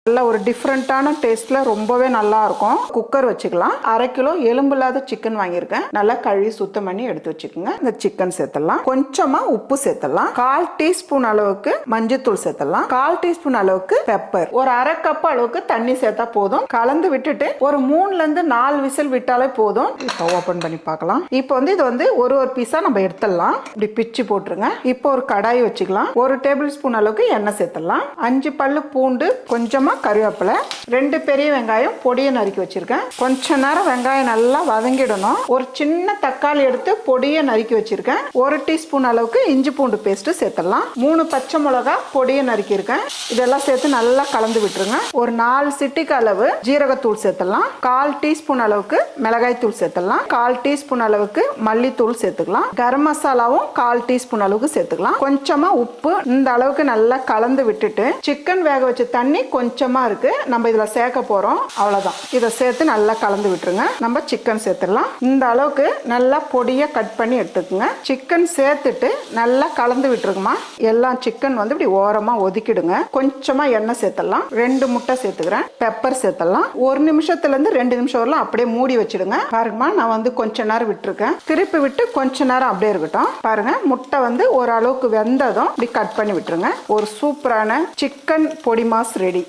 நல்ல ஒரு டிஃப்ரெண்டான டேஸ்ட்ல ரொம்பவே நல்லா இருக்கும். குக்கர் வச்சுக்கலாம். 1/2 கிலோ எலும்பில்லாத சிக்கன் வாங்கியிருக்கேன். நல்லா கழுவி சுத்தம் பண்ணி எடுத்து வச்சுக்கோங்க. இந்த சிக்கன் சேர்த்துடலாம். கொஞ்சமா உப்பு சேர்த்துடலாம். 1/4 டீஸ்பூன் அளவுக்கு மஞ்சத்தூள் சேர்த்துடலாம். 1/4 டீஸ்பூன் அளவுக்கு பெப்பர். ஒரு 1/2 கப் அளவுக்கு தண்ணி சேர்த்தா போதும். கலந்து விட்டுட்டு ஒரு 3ல இருந்து 4 விசில் விட்டாலே போதும். இப்போ ஓபன் பண்ணி பார்க்கலாம். இப்போ இது ஒரு பீஸா நம்ம எடுத்துடலாம். இப்படி பிச்சு போட்டுருங்க. இப்போ ஒரு கடாய் வச்சுக்கலாம். 1 டேபிள் ஸ்பூன் அளவுக்கு எண்ணெய் சேர்த்துடலாம். 5 பல்லு பூண்டு, கொஞ்சமா கருவேப்பிலை, 2 பெரிய வெங்காயம் பொடியை நறுக்கி வச்சிருக்கேன். கொஞ்ச நேரம் வெங்காயம் நல்லா வதங்கிடணும். ஒரு சின்ன தக்காளி எடுத்து பொடியை நறுக்கி வச்சிருக்கேன். 1 டீஸ்பூன் அளவுக்கு இஞ்சி பூண்டு பேஸ்ட் சேர்த்துடலாம். 3 பச்சை மிளகா பொடியை நறுக்கி இருக்கேன். இதெல்லாம் சேர்த்து நல்லா கலந்து விட்டுருங்க. ஒரு 4 சிட்டிக்கு அளவு ஜீரகத்தூள் சேர்த்துடலாம். 1/4 டீஸ்பூன் அளவுக்கு மிளகாய் தூள் சேர்த்துடலாம். 1/4 டீஸ்பூன் அளவுக்கு மல்லித்தூள் சேர்த்துக்கலாம். கரம் மசாலாவும் 1/4 டீஸ்பூன் அளவுக்கு சேர்த்துக்கலாம். கொஞ்சமா உப்பு. இந்த அளவுக்கு நல்லா கலந்து விட்டுட்டு சிக்கன் வேக வச்ச தண்ணி கொஞ்சமா இருக்கு, நம்ம இதுல சேர்க்க போறோம். அவ்வளவுதான். இதை சேர்த்து நல்லா கலந்து விட்டுருங்க. நம்ம சிக்கன் சேர்த்துடலாம். இந்த அளவுக்கு நல்லா பொடியா கட் பண்ணி எடுத்துக்கோங்க. சிக்கன் சேர்த்துட்டு நல்லா கலந்து விட்டுருக்குமா. எல்லாம் சிக்கன் இப்படி ஓரமா ஒதுக்கிடுங்க. கொஞ்சமா எண்ணெய் சேர்த்துடலாம். 2 முட்டை சேர்த்துக்கிறேன். பெப்பர் சேர்த்துடலாம். 1 நிமிஷத்துல இருந்து 2 நிமிஷம் வரலாம் அப்படியே மூடி வச்சிடுங்க. பாருங்கம்மா, நான் கொஞ்ச நேரம் விட்டுருக்கேன். திருப்பி விட்டு கொஞ்ச நேரம் அப்படியே இருக்கட்டும். பாருங்க, முட்டை ஓரளவுக்கு வெந்ததும் இப்படி கட் பண்ணி விட்டுருங்க. ஒரு சூப்பரான சிக்கன் பொடி மாஸ் ரெடி.